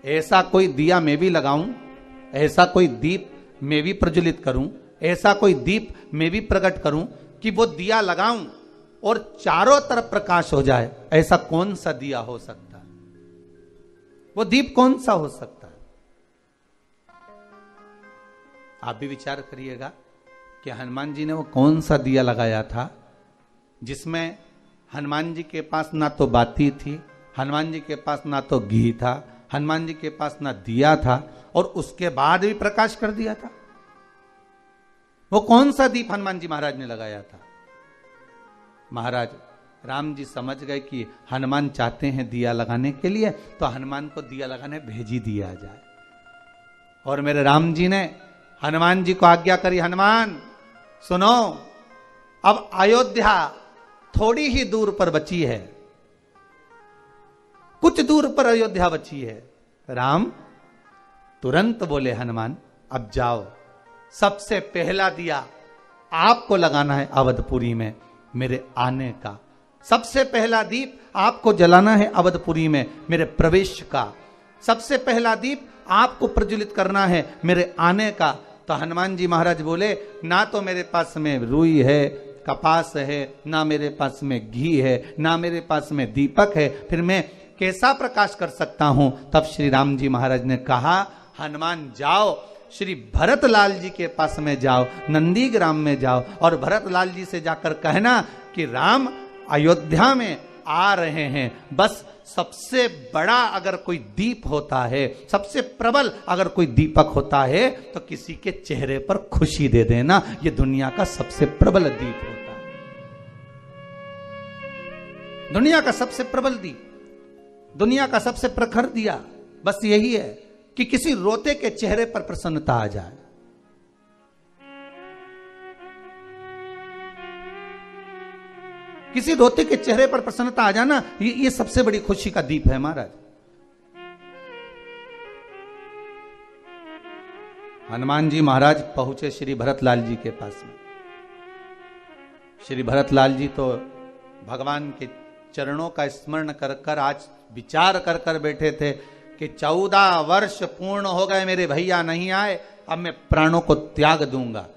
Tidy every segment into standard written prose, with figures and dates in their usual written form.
ऐसा कोई दिया मैं भी लगाऊं, ऐसा कोई दीप मैं भी प्रज्वलित करूं, ऐसा कोई दीप मैं भी प्रकट करूं कि वो दिया लगाऊं और चारों तरफ प्रकाश हो जाए। ऐसा कौन सा दिया हो सकता है? वो दीप कौन सा हो सकता है? आप भी विचार करिएगा कि हनुमान जी ने वो कौन सा दिया लगाया था जिसमें हनुमान जी के पास ना तो बाती थी, हनुमान जी के पास ना तो घी था, हनुमान जी के पास ना दिया था, और उसके बाद भी प्रकाश कर दिया था। वो कौन सा दीप हनुमान जी महाराज ने लगाया था? महाराज राम जी समझ गए कि हनुमान चाहते हैं दिया लगाने के लिए, तो हनुमान को दिया लगाने भेज ही दिया जाए। और मेरे राम जी ने हनुमान जी को आज्ञा करी, हनुमान सुनो, अब अयोध्या थोड़ी ही दूर पर बची है, कुछ दूर पर अयोध्या बची है। राम तुरंत बोले, हनुमान अब जाओ, सबसे पहला दिया आपको लगाना है अवधपुरी में मेरे आने का। सबसे पहला दीप आपको जलाना है अवधपुरी में मेरे प्रवेश का। सबसे पहला दीप आपको प्रज्वलित करना है मेरे आने का। तो हनुमान जी महाराज बोले, ना तो मेरे पास में रुई है, कपास है, ना मेरे पास में घी है, ना मेरे पास में दीपक है, फिर मैं कैसा प्रकाश कर सकता हूं? तब श्री राम जी महाराज ने कहा, हनुमान जाओ, श्री भरत लाल जी के पास में जाओ, नंदीग्राम में जाओ, और भरत लाल जी से जाकर कहना कि राम अयोध्या में आ रहे हैं। बस सबसे बड़ा अगर कोई दीप होता है, सबसे प्रबल अगर कोई दीपक होता है, तो किसी के चेहरे पर खुशी दे देना। ये दुनिया का सबसे प्रबल दीप होता है, दुनिया का सबसे प्रबल दीप, दुनिया का सबसे प्रखर दिया। बस यही है कि किसी रोते के चेहरे पर प्रसन्नता आ जाए। किसी रोते के चेहरे पर प्रसन्नता आ जाना, ये सबसे बड़ी खुशी का दीप है महाराज। हनुमान जी महाराज पहुंचे श्री भरतलाल जी के पास में। श्री भरतलाल जी तो भगवान के चरणों का स्मरण कर कर आज विचार कर कर बैठे थे कि 14 वर्ष पूर्ण हो गए, मेरे भैया नहीं आए, अब मैं प्राणों को त्याग दूंगा।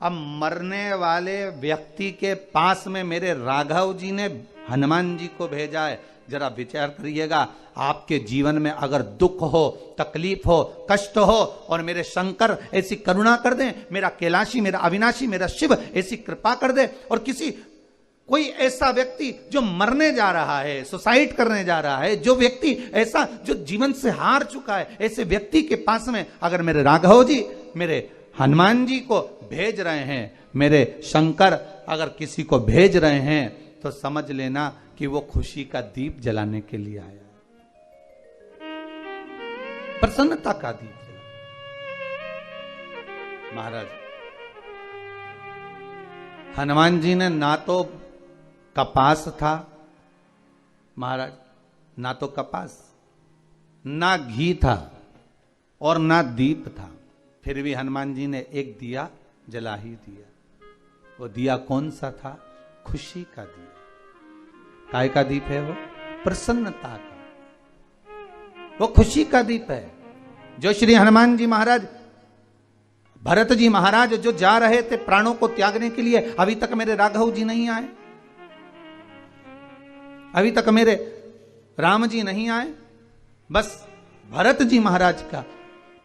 अब मरने वाले व्यक्ति के पास में मेरे राघव जी ने हनुमान जी को भेजा है। जरा विचार करिएगा, आपके जीवन में अगर दुख हो, तकलीफ हो, कष्ट हो, और मेरे शंकर ऐसी करुणा कर दें, मेरा कैलाशी, मेरा अविनाशी, मेरा शिव ऐसी कृपा कर दे, और किसी कोई ऐसा व्यक्ति जो मरने जा रहा है, सुसाइड करने जा रहा है, जो व्यक्ति ऐसा जो जीवन से हार चुका है, ऐसे व्यक्ति के पास में अगर मेरे राघव जी, मेरे हनुमान जी को भेज रहे हैं, मेरे शंकर अगर किसी को भेज रहे हैं, तो समझ लेना कि वो खुशी का दीप जलाने के लिए आया, प्रसन्नता का दीप जला। महाराज हनुमान जी ने ना तो कपास था महाराज, ना तो कपास, ना घी था, और ना दीप था, फिर भी हनुमान जी ने एक दिया जला ही दिया। वो दिया कौन सा था? खुशी का दिया। काय का दीप है वो? प्रसन्नता का, वो खुशी का दीप है। जो श्री हनुमान जी महाराज, भरत जी महाराज जो जा रहे थे प्राणों को त्यागने के लिए, अभी तक मेरे राघव जी नहीं आए, अभी तक मेरे राम जी नहीं आए। बस भरत जी महाराज का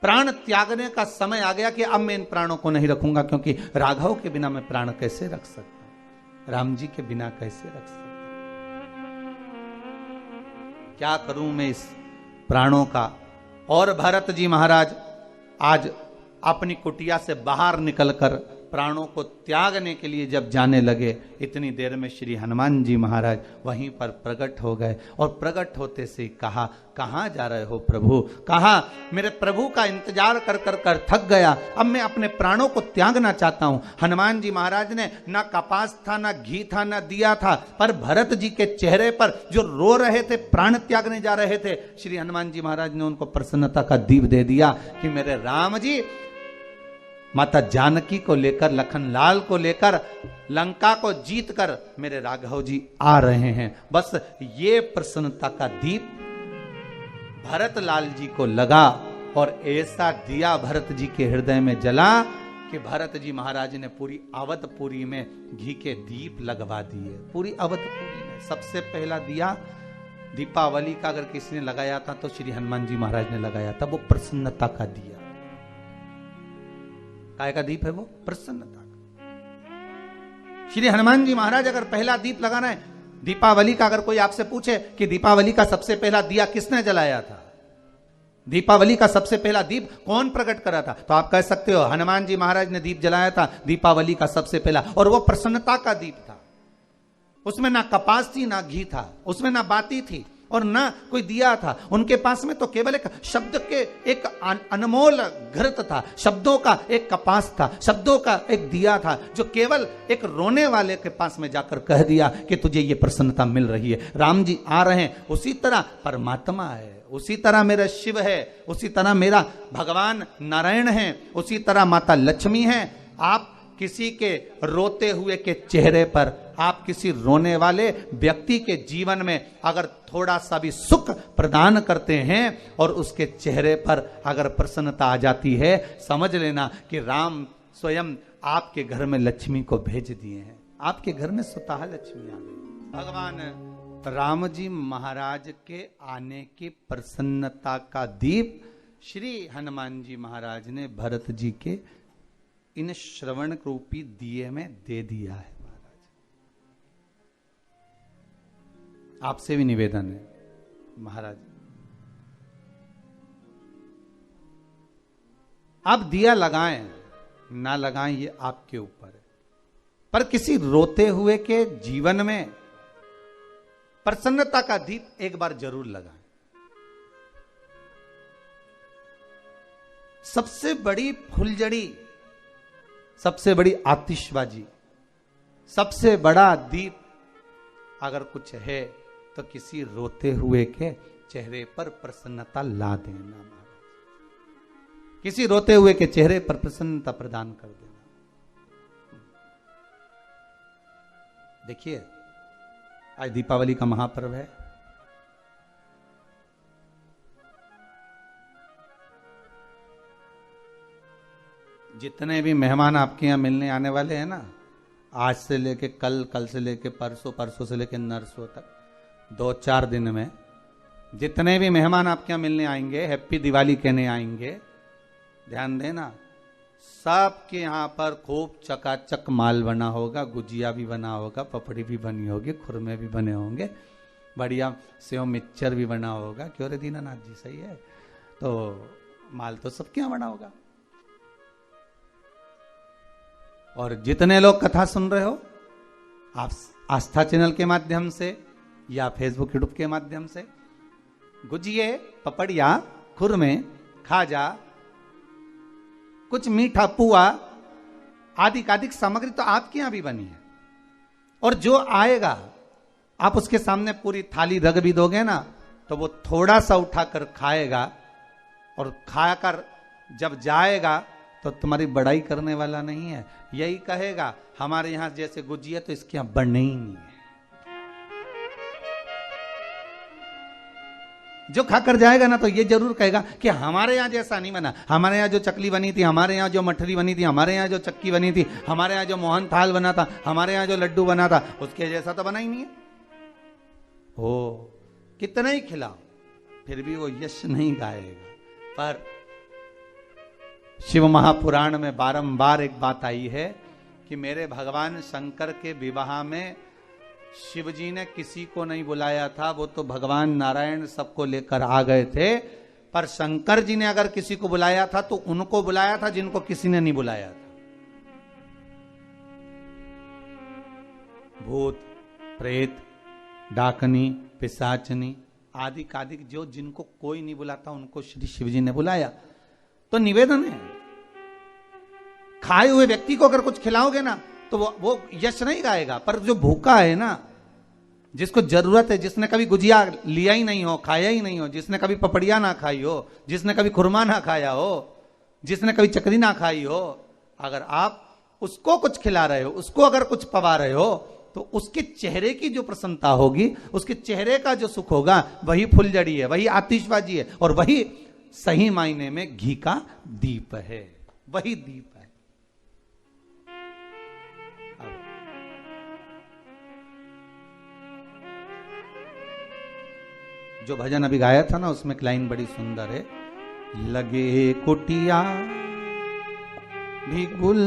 प्राण त्यागने का समय आ गया कि अब मैं इन प्राणों को नहीं रखूंगा, क्योंकि राघव के बिना मैं प्राण कैसे रख सकता, राम जी के बिना कैसे रख सकता, क्या करूं मैं इस प्राणों का। और भरत जी महाराज आज अपनी कुटिया से बाहर निकलकर प्राणों को त्यागने के लिए जब जाने लगे, इतनी देर में श्री हनुमान जी महाराज वहीं पर प्रकट हो गए, और प्रकट होते से कहा, कहां जा रहे हो प्रभु? कहा, मेरे प्रभु का इंतजार कर कर कर थक गया, अब मैं अपने प्राणों को त्यागना चाहता हूं। हनुमान जी महाराज ने ना कपास था, ना घी था, ना दिया था, पर भरत जी के चेहरे पर जो रो रहे थे, प्राण त्यागने जा रहे थे, श्री हनुमान जी महाराज ने उनको प्रसन्नता का दीप दे दिया कि मेरे राम जी माता जानकी को लेकर, लखन लाल को लेकर लंका को जीतकर मेरे राघव जी आ रहे हैं। बस ये प्रसन्नता का दीप भरत लाल जी को लगा और ऐसा दिया भरत जी के हृदय में जला कि भरत जी महाराज ने पूरी अवधपुरी में घी के दीप लगवा दिए। पूरी अवधपुरी में सबसे पहला दिया दीपावली का अगर किसी ने लगाया था तो श्री हनुमान जी महाराज ने लगाया था। वो प्रसन्नता का दिया, काय का दीप है वो? प्रसन्नता का। श्री हनुमान जी महाराज अगर पहला दीप लगाना है दीपावली का, अगर कोई आपसे पूछे कि दीपावली का सबसे पहला दिया किसने जलाया था, दीपावली का सबसे पहला दीप कौन प्रकट करा था, तो आप कह सकते हो हनुमान जी महाराज ने दीप जलाया था दीपावली का सबसे पहला। और वो प्रसन्नता का दीप था, उसमें ना कपास थी ना घी था, उसमें ना बाती थी और ना कोई दिया था। उनके पास में तो केवल एक शब्द के एक अनमोल घृत था, शब्दों का एक कपास था, शब्दों का एक दिया था, जो केवल एक रोने वाले के पास में जाकर कह दिया कि तुझे ये प्रसन्नता मिल रही है, राम जी आ रहे हैं। उसी तरह परमात्मा है, उसी तरह मेरा शिव है, उसी तरह मेरा भगवान नारायण है, उसी तरह माता लक्ष्मी है। आप किसी के रोते हुए के चेहरे पर, आप किसी रोने वाले व्यक्ति के जीवन में अगर थोड़ा सा भी सुख प्रदान करते हैं और उसके चेहरे पर अगर प्रसन्नता आ जाती है, समझ लेना कि राम स्वयं आपके घर में लक्ष्मी को भेज दिए हैं। आपके घर में स्वतः लक्ष्मी आ गई। भगवान राम जी महाराज के आने की प्रसन्नता का दीप श्री हनुमान जी महाराज ने भरत जी के इन श्रवण रूपी दिए में दे दिया है। महाराज आपसे भी निवेदन है, महाराज आप दिया लगाएं ना लगाएं ये आपके ऊपर है, पर किसी रोते हुए के जीवन में प्रसन्नता का दीप एक बार जरूर लगाएं। सबसे बड़ी फुलझड़ी, सबसे बड़ी आतिशबाजी, सबसे बड़ा दीप अगर कुछ है तो किसी रोते हुए के चेहरे पर प्रसन्नता ला देना। महाराज किसी रोते हुए के चेहरे पर प्रसन्नता प्रदान कर देना। देखिए आज दीपावली का महापर्व है। जितने भी मेहमान आपके यहाँ मिलने आने वाले हैं ना, आज से लेके कल, कल से लेके परसों, परसों से लेके नरसों तक, 2-4 दिन में जितने भी मेहमान आपके यहाँ मिलने आएंगे, हैप्पी दिवाली कहने आएंगे, ध्यान देना सबके यहाँ पर खूब चकाचक माल बना होगा, गुजिया भी बना होगा, पपड़ी भी बनी होगी, खुरमे भी बने होंगे, बढ़िया सेव मिक्सचर भी बना होगा। क्यों रे दीनानाथ जी, सही है? तो माल तो सबके यहाँ बना होगा। और जितने लोग कथा सुन रहे हो, आप आस्था चैनल के माध्यम से या फेसबुक यूट्यूब के माध्यम से गुजिये, पपड़िया, खुरमे, खाजा, कुछ मीठा पुआ आदि कादिक सामग्री तो आपके यहां भी बनी है। और जो आएगा आप उसके सामने पूरी थाली रख भी दोगे ना, तो वो थोड़ा सा उठाकर खाएगा और खाकर जब जाएगा तो तुम्हारी बड़ाई करने वाला नहीं है, यही कहेगा हमारे यहां जैसे गुजिया तो इसके यहां बनने ही नहीं है। जो खाकर जाएगा ना तो ये जरूर कहेगा कि हमारे यहां जैसा नहीं बना, हमारे यहां जो चकली बनी थी, हमारे यहां जो मठरी बनी थी, हमारे यहां जो चक्की बनी थी, हमारे यहां जो मोहन थाल बना था, हमारे यहां जो लड्डू बना था, उसके जैसा तो बना ही नहीं है। हो कितना ही खिलाओ फिर भी वो यश नहीं गाएगा। पर शिव महापुराण में बारंबार एक बात आई है कि मेरे भगवान शंकर के विवाह में शिव जी ने किसी को नहीं बुलाया था, वो तो भगवान नारायण सबको लेकर आ गए थे। पर शंकर जी ने अगर किसी को बुलाया था तो उनको बुलाया था जिनको किसी ने नहीं बुलाया था। भूत, प्रेत, डाकनी, पिशाचनी आदि कादिक जो जिनको कोई नहीं बुलाता उनको श्री शिव जी ने बुलाया। तो निवेदन है, खाए हुए व्यक्ति को अगर कुछ खिलाओगे ना तो वो यश नहीं गाएगा, पर जो भूखा है ना, जिसको जरूरत है, जिसने कभी गुजिया लिया ही नहीं हो, खाया ही नहीं हो, जिसने कभी पपड़िया ना खाई हो, जिसने कभी खुरमा ना खाया हो, जिसने कभी चकरी ना खाई हो, अगर आप उसको कुछ खिला रहे हो, उसको अगर कुछ पवा रहे हो, तो उसके चेहरे की जो प्रसन्नता होगी, उसके चेहरे का जो सुख होगा, वही फुलझड़ी है, वही आतिशबाजी है, और वही सही मायने में घी का दीप है, वही दीप है। जो भजन अभी गाया था ना, उसमें एक लाइन बड़ी सुंदर है, लगे कुटिया भी गुल